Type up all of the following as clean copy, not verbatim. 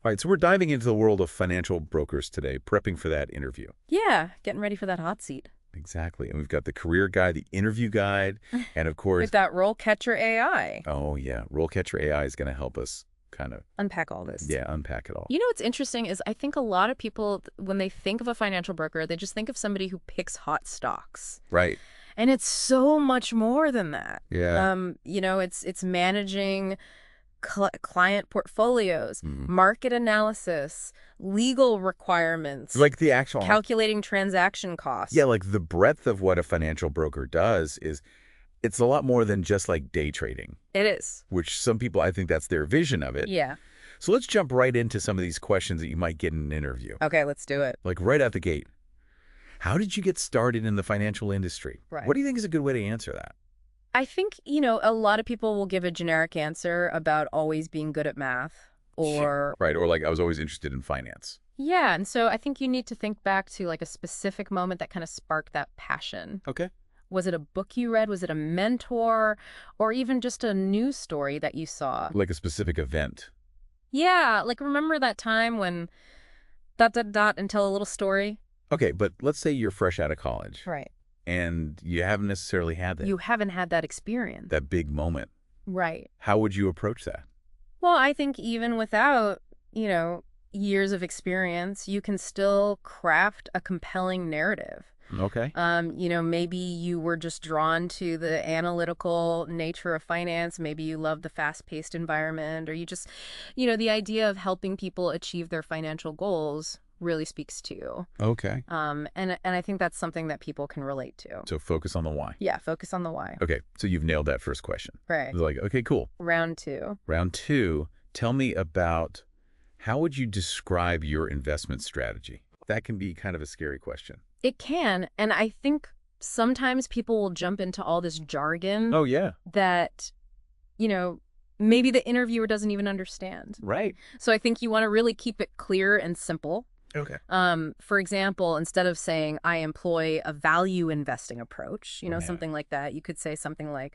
All right, so we're diving into the world of financial brokers today, prepping for that interview. Yeah, getting ready for that hot seat. Exactly. And we've got the career guide, the interview guide, and of course, With that RoleCatcher AI. oh yeah, RoleCatcher AI is going to help us kind of, Unpack all this. yeah, unpack it all. You know what's interesting is I think a lot of people, when they think of a financial broker, they just think of somebody who picks hot stocks. Right. And it's so much more than that. Yeah. It's managing client portfolios, market analysis, legal requirements, Like the actual, calculating transaction costs. yeah, like the breadth of what a financial broker does is it's a lot more than just like day trading, It is. which some people, I think that's their vision of it. Yeah. So let's jump right into some of these questions that you might get in an interview. Okay, let's do it. Like right out the gate. How did you get started in the financial industry? Right. What do you think is a good way to answer that? I think, a lot of people will give a generic answer about always being good at math or... Right, or like I was always interested in finance. Yeah, and so I think you need to think back to like a specific moment that kind of sparked that passion. Okay. Was it a book you read? Was it a mentor? Or even just a news story that you saw? Like a specific event. Yeah, like remember that time when ... and tell a little story? Okay, but let's say you're fresh out of college. Right. And you haven't necessarily had that, You haven't had that experience. that big moment. Right. How would you approach that? Well, I think even without, years of experience, you can still craft a compelling narrative. Okay. Maybe you were just drawn to the analytical nature of finance. Maybe you love the fast-paced environment, or you just, the idea of helping people achieve their financial goals really speaks to you. Okay. And I think that's something that people can relate to. So focus on the why. Yeah, focus on the why. Okay, so you've nailed that first question. Right. It's like, okay, cool. Round two. Round two, tell me about how would you describe your investment strategy? That can be kind of a scary question. It can, and I think sometimes people will jump into all this jargon Oh, yeah. that, maybe the interviewer doesn't even understand. Right. So I think you want to really keep it clear and simple. Okay. For example, instead of saying I employ a value investing approach, Yeah. something like that, you could say something like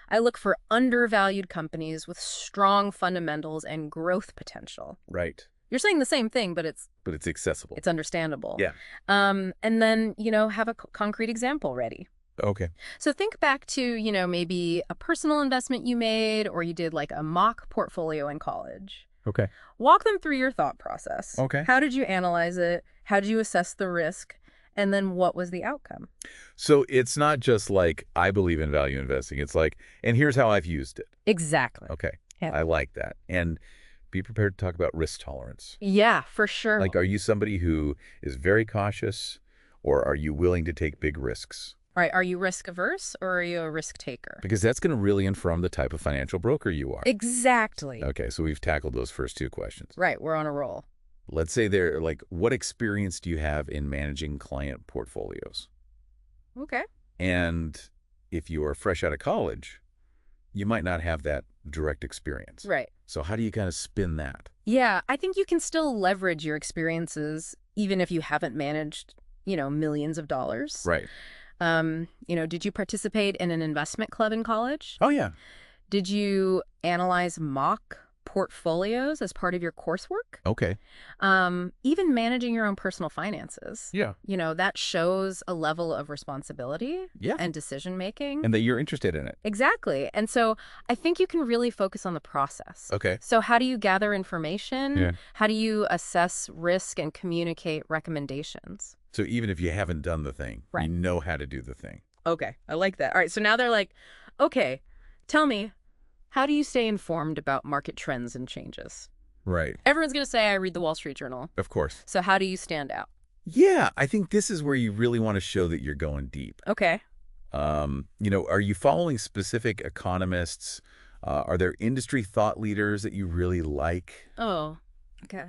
I look for undervalued companies with strong fundamentals and growth potential. Right. You're saying the same thing, but it's accessible. it's understandable. Yeah. And then, have a concrete example ready. Okay. So think back to, maybe a personal investment you made, or you did like a mock portfolio in college. Okay. Walk them through your thought process. Okay. How did you analyze it? How did you assess the risk? And then what was the outcome? So it's not just like I believe in value investing. It's like, and here's how I've used it. Exactly. Okay. Yeah. I like that. And be prepared to talk about risk tolerance. Yeah, for sure. Like, are you somebody who is very cautious, or are you willing to take big risks? All right, are you risk averse or are you a risk taker? Because that's going to really inform the type of financial broker you are. Exactly. Okay, so we've tackled those first two questions. Right, we're on a roll. Let's say they're like, what experience do you have in managing client portfolios? Okay. And if you are fresh out of college, you might not have that direct experience. Right. So how do you kind of spin that? Yeah, I think you can still leverage your experiences even if you haven't managed, millions of dollars. Right. Did you participate in an investment club in college? Oh, yeah. Did you analyze mock portfolios as part of your coursework? Okay. Even managing your own personal finances. Yeah. That shows a level of responsibility Yeah. and decision-making. And that you're interested in it. Exactly. And so I think you can really focus on the process. Okay. So how do you gather information? Yeah. How do you assess risk and communicate recommendations? So even if you haven't done the thing, Right. you know how to do the thing. Okay, I like that. All right, so now they're like, okay, tell me, how do you stay informed about market trends and changes? Right. Everyone's going to say, I read the Wall Street Journal. Of course. So how do you stand out? Yeah, I think this is where you really want to show that you're going deep. Okay. Are you following specific economists? Are there industry thought leaders that you really like? Oh, okay.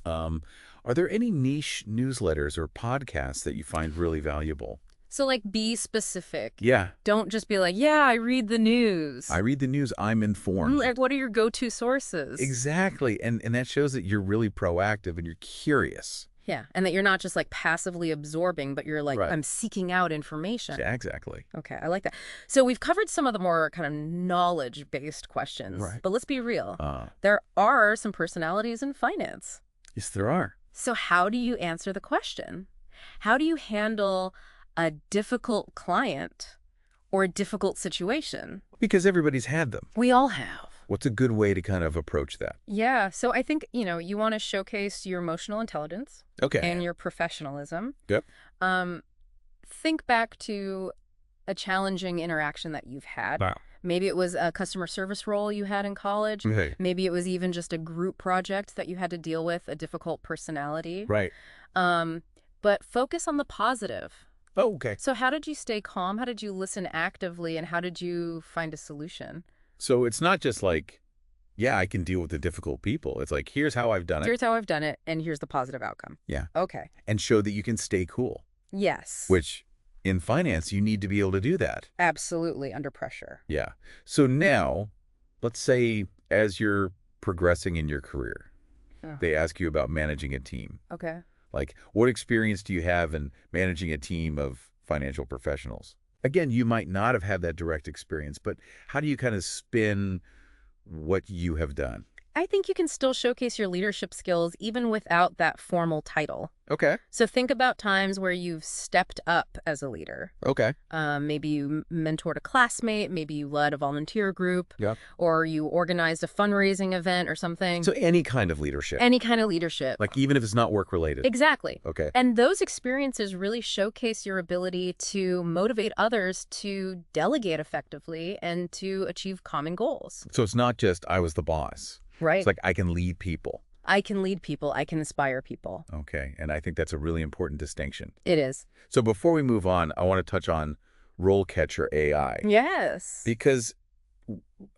Are there any niche newsletters or podcasts that you find really valuable? So, like, be specific. Yeah. Don't just be like, yeah, I read the news. I read the news. I'm informed. Like, what are your go-to sources? Exactly. And that shows that you're really proactive and you're curious. Yeah, and that you're not just like passively absorbing, but you're like, Right. I'm seeking out information. Yeah, exactly. Okay, I like that. So we've covered some of the more kind of knowledge-based questions, Right. but let's be real. Uh, There are some personalities in finance. yes, there are. So how do you answer the question? How do you handle a difficult client or a difficult situation? Because everybody's had them. We all have. What's a good way to kind of approach that? Yeah, so I think, you want to showcase your emotional intelligence Okay. and your professionalism. Yep. Think back to a challenging interaction that you've had. Wow. Maybe it was a customer service role you had in college. Okay. Maybe it was even just a group project that you had to deal with, a difficult personality. Right. But focus on the positive. Oh, okay. So how did you stay calm? How did you listen actively? And how did you find a solution? So it's not just like, yeah, I can deal with the difficult people. It's like, here's how I've done it. Here's how I've done it, and here's the positive outcome. Yeah. Okay. And show that you can stay cool, Yes. which in finance, you need to be able to do that. Absolutely, under pressure. Yeah. So now, let's say as you're progressing in your career, they ask you about managing a team. Okay. Like, what experience do you have in managing a team of financial professionals? Again, you might not have had that direct experience, but how do you kind of spin what you have done? I think you can still showcase your leadership skills even without that formal title. Okay. So think about times where you've stepped up as a leader. Okay. Maybe you mentored a classmate, maybe you led a volunteer group, Yeah. or you organized a fundraising event or something. So any kind of leadership, Any kind of leadership. like even if it's not work related. Exactly. Okay. And those experiences really showcase your ability to motivate others to delegate effectively and to achieve common goals. So it's not just I was the boss. Right. It's like I can lead people. I can lead people. I can inspire people. Okay. And I think that's a really important distinction. It is. So before we move on, I want to touch on RoleCatcher AI. Yes. Because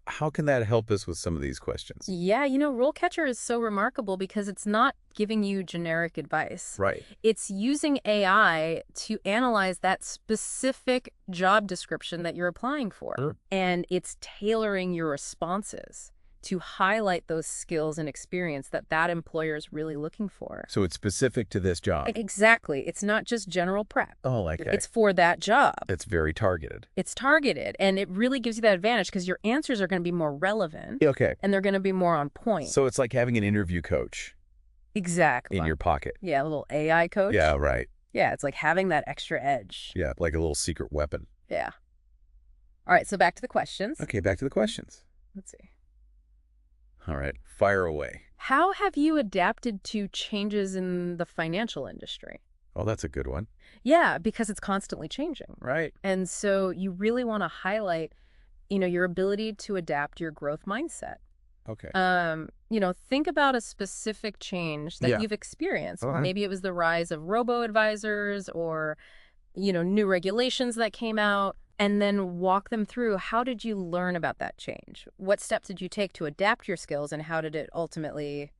how can that help us with some of these questions? Yeah, RoleCatcher is so remarkable because it's not giving you generic advice. Right. It's using AI to analyze that specific job description that you're applying for. Sure. And it's tailoring your responses to highlight those skills and experience that employer is really looking for. So it's specific to this job. Exactly. It's not just general prep. Oh, okay. It's for that job. It's very targeted. It's targeted, and it really gives you that advantage because your answers are going to be more relevant. Okay. And they're going to be more on point. So it's like having an interview coach Exactly. in your pocket. Yeah, a little AI coach. Yeah, right. Yeah, it's like having that extra edge. Yeah, like a little secret weapon. Yeah. All right, so back to the questions. Okay, back to the questions. Let's see. All right, fire away. How have you adapted to changes in the financial industry? Oh, that's a good one. Yeah, because it's constantly changing. Right. And so you really want to highlight, your ability to adapt your growth mindset. Okay. Think about a specific change that you've experienced. All right. Maybe it was the rise of robo-advisors or, new regulations that came out, and then walk them through how did you learn about that change? What steps did you take to adapt your skills, and how did it ultimately,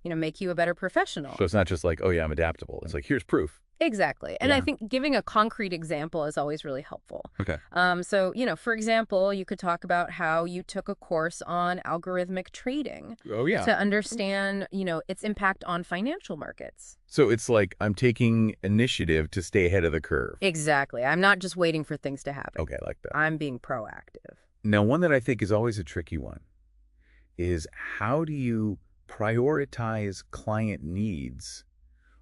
make you a better professional? So it's not just like, oh, yeah, I'm adaptable. It's like, here's proof. Exactly. And I Yeah. think giving a concrete example is always really helpful. Okay. So, for example, you could talk about how you took a course on algorithmic trading Oh, yeah. to understand, its impact on financial markets. So it's like I'm taking initiative to stay ahead of the curve. Exactly. I'm not just waiting for things to happen. Okay, I like that. I'm being proactive. Now, one that I think is always a tricky one is how do you prioritize client needs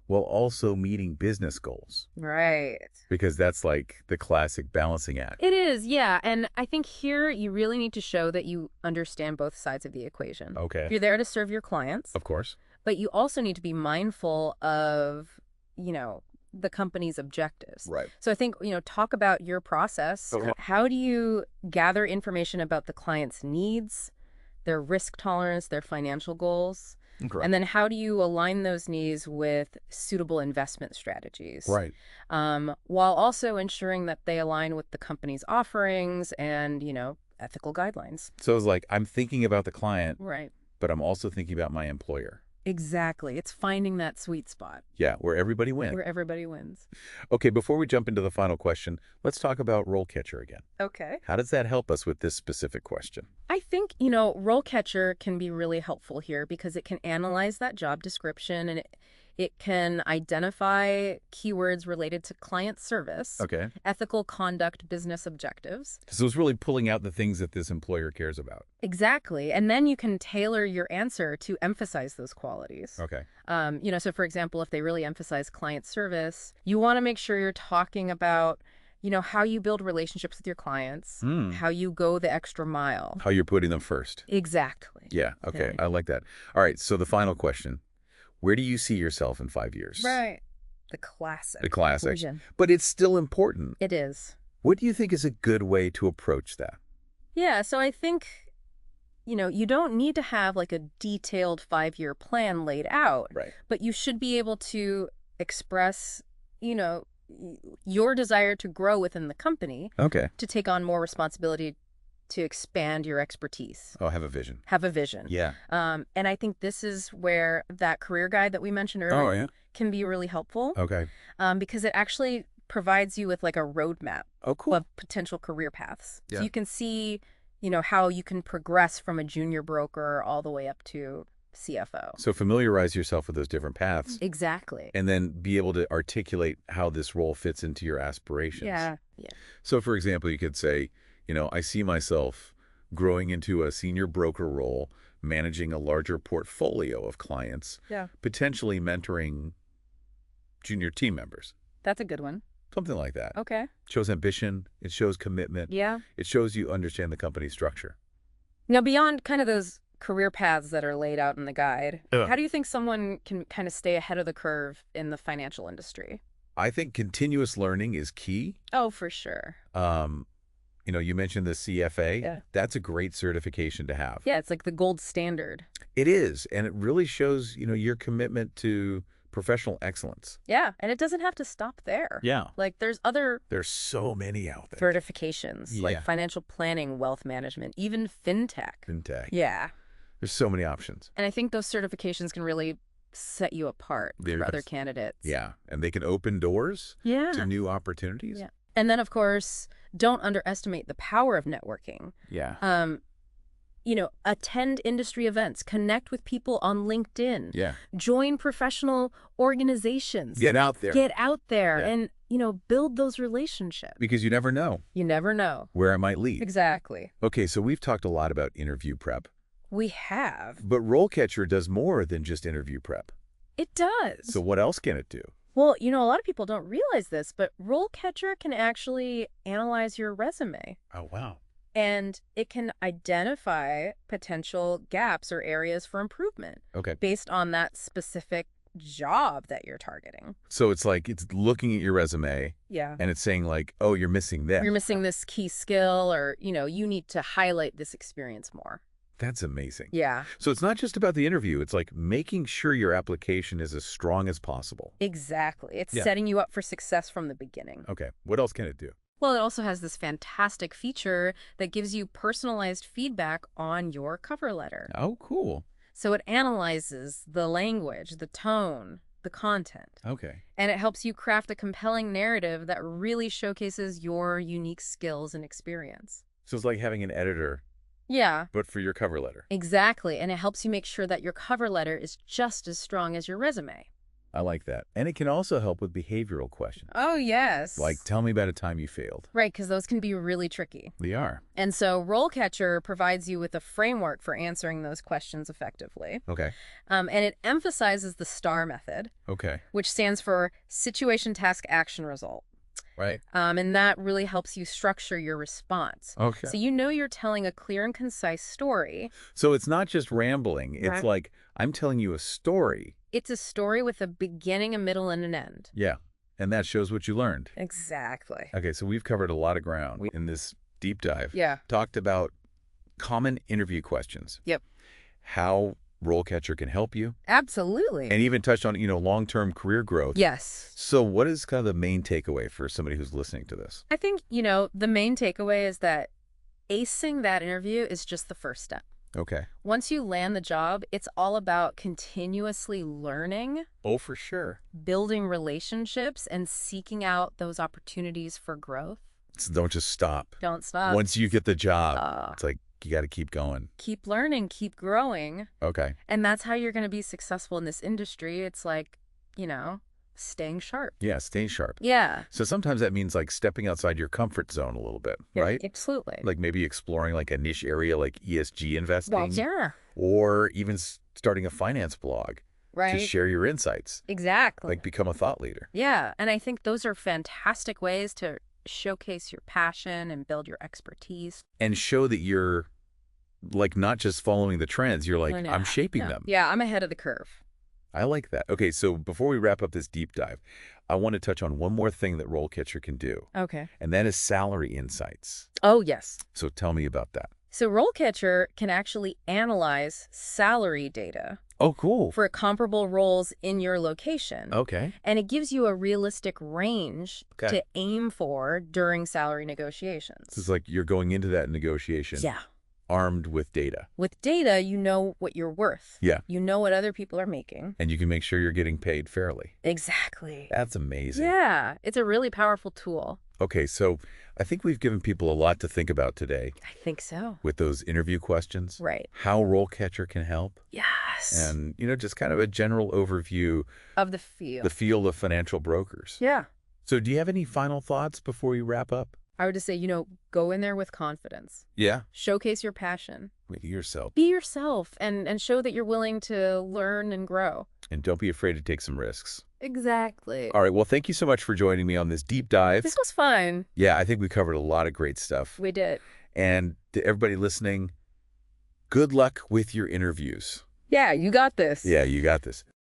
while also meeting business goals? Right. Because that's like the classic balancing act. It is, yeah. And I think here you really need to show that you understand both sides of the equation. Okay. You're there to serve your clients, Of course. but you also need to be mindful of, the company's objectives. Right. So I think, talk about your process. Okay. How do you gather information about the client's needs, their risk tolerance, their financial goals? Correct. And then how do you align those needs with suitable investment strategies? Right. While also ensuring that they align with the company's offerings and, ethical guidelines. So it's like I'm thinking about the client, Right. but I'm also thinking about my employer. Exactly. It's finding that sweet spot Yeah, where everybody wins. where everybody wins. Okay, before we jump into the final question, let's talk about RoleCatcher again. Okay. How does that help us with this specific question? I think, RoleCatcher can be really helpful here because it can analyze that job description and It can identify keywords related to client service, Okay. ethical conduct, business objectives. So it's really pulling out the things that this employer cares about. Exactly. And then you can tailor your answer to emphasize those qualities. Okay. So for example, if they really emphasize client service, you want to make sure you're talking about, how you build relationships with your clients, how you go the extra mile. How you're putting them first. Exactly. Yeah. Okay. I like that. All right. So the final question. Where do you see yourself in 5 years? Right. The classic. The classic. Vision. But it's still important. It is. What do you think is a good way to approach that? Yeah, so I think, you don't need to have like a detailed 5-year plan laid out, Right. but you should be able to express, your desire to grow within the company, Okay. to take on more responsibility, to expand your expertise. Oh, have a vision. Have a vision. Yeah. And I think this is where that career guide that we mentioned earlier Oh, yeah. can be really helpful, Okay. because it actually provides you with like a roadmap Oh, cool. of potential career paths. Yeah. So you can see, how you can progress from a junior broker all the way up to CFO. So familiarize yourself with those different paths Exactly. and then be able to articulate how this role fits into your aspirations. Yeah. Yeah. So, for example, you could say, I see myself growing into a senior broker role, managing a larger portfolio of clients, Yeah. potentially mentoring junior team members. That's a good one. Something like that. Okay. Shows ambition. It shows commitment. Yeah. It shows you understand the company's structure. Now, beyond kind of those career paths that are laid out in the guide, Yeah. how do you think someone can kind of stay ahead of the curve in the financial industry? I think continuous learning is key. Oh, for sure. You mentioned the CFA. Yeah. That's a great certification to have. Yeah, it's like the gold standard. It is, and it really shows, your commitment to professional excellence. Yeah, and it doesn't have to stop there. Yeah. Like there's other There's so many out there. certifications, Yeah. like financial planning, wealth management, even fintech. Fintech. Yeah. There's so many options. And I think those certifications can really set you apart from other candidates. Yeah, and they can open doors Yeah. to new opportunities. Yeah. And then, of course, don't underestimate the power of networking. Yeah. Attend industry events, connect with people on LinkedIn, Yeah. join professional organizations. Get out there. Get out there Yeah. and, build those relationships. Because you never know You never know. where it might lead. Exactly. Okay, so we've talked a lot about interview prep, We have. but RoleCatcher does more than just interview prep. It does. So what else can it do? Well, a lot of people don't realize this, but RoleCatcher can actually analyze your resume. Oh, wow. And it can identify potential gaps or areas for improvement Okay. based on that specific job that you're targeting. So it's like it's looking at your resume Yeah. and it's saying like, oh, you're missing this. You're missing this key skill or, you need to highlight this experience more. That's amazing. Yeah, So it's not just about the interview. It's like making sure your application is as strong as possible. exactly. It's Yeah. setting you up for success from the beginning. Okay. What else can it do? Well, it also has this fantastic feature that gives you personalized feedback on your cover letter. Oh, cool. So it analyzes the language, the tone, the content, Okay. and it helps you craft a compelling narrative that really showcases your unique skills and experience. So it's like having an editor, Yeah, but for your cover letter. exactly. And it helps you make sure that your cover letter is just as strong as your resume. I like that. And it can also help with behavioral questions. Oh, yes. Like, tell me about a time you failed. Right, because those can be really tricky. They are. And so RoleCatcher provides you with a framework for answering those questions effectively. Okay. And it emphasizes the STAR method, Okay. which stands for Situation, Task, Action, Result. Right. And that really helps you structure your response. Okay. So you're telling a clear and concise story. So it's not just rambling. It's Right. like, I'm telling you a story. It's a story with a beginning, a middle, and an end. Yeah. And that shows what you learned. Exactly. Okay. So we've covered a lot of ground in this deep dive. Yeah. Talked about common interview questions. Yep. How RoleCatcher can help you. Absolutely. And even touched on, long-term career growth. Yes. So what is kind of the main takeaway for somebody who's listening to this? I think, the main takeaway is that acing that interview is just the first step. Okay. Once you land the job, it's all about continuously learning, Oh, for sure. building relationships, and seeking out those opportunities for growth. So don't just stop. Don't stop. Once you get the job, Uh, it's like you got to keep going. keep learning, keep growing. Okay. And that's how you're going to be successful in this industry. It's like, you know, staying sharp. Yeah, staying sharp. Yeah. So sometimes that means like stepping outside your comfort zone a little bit, Yeah, right? absolutely. Like maybe exploring like a niche area like ESG Well, investing, yeah. or even starting a finance blog to Right. share your insights, Exactly. like become a thought leader. Yeah. And I think those are fantastic ways to showcase your passion and build your expertise. And show that you're like not just following the trends, you're like, Oh, no. I'm shaping No. them. Yeah, I'm ahead of the curve. I like that. Okay, so before we wrap up this deep dive, I want to touch on one more thing that RoleCatcher can do, Okay. and that is salary insights. Oh, yes. So tell me about that. So RoleCatcher can actually analyze salary data Oh, cool. for comparable roles in your location. Okay. And it gives you a realistic range Okay. to aim for during salary negotiations. So it's like you're going into that negotiation Yeah. armed with data. With data, you know what you're worth. Yeah. You know what other people are making. And you can make sure you're getting paid fairly. Exactly. That's amazing. Yeah. It's a really powerful tool. Okay, so I think we've given people a lot to think about today I think so. with those interview questions. Right. How RoleCatcher can help. Yes. And, just kind of a general overview, Of the field. the field of financial brokers. Yeah. So do you have any final thoughts before we wrap up? I would just say, go in there with confidence. Yeah. Showcase your passion. Be yourself. Be yourself and show that you're willing to learn and grow. And don't be afraid to take some risks. Exactly. All right. Well, thank you so much for joining me on this deep dive. This was fun. Yeah, I think we covered a lot of great stuff. We did. And to everybody listening, good luck with your interviews. Yeah, you got this. Yeah, you got this.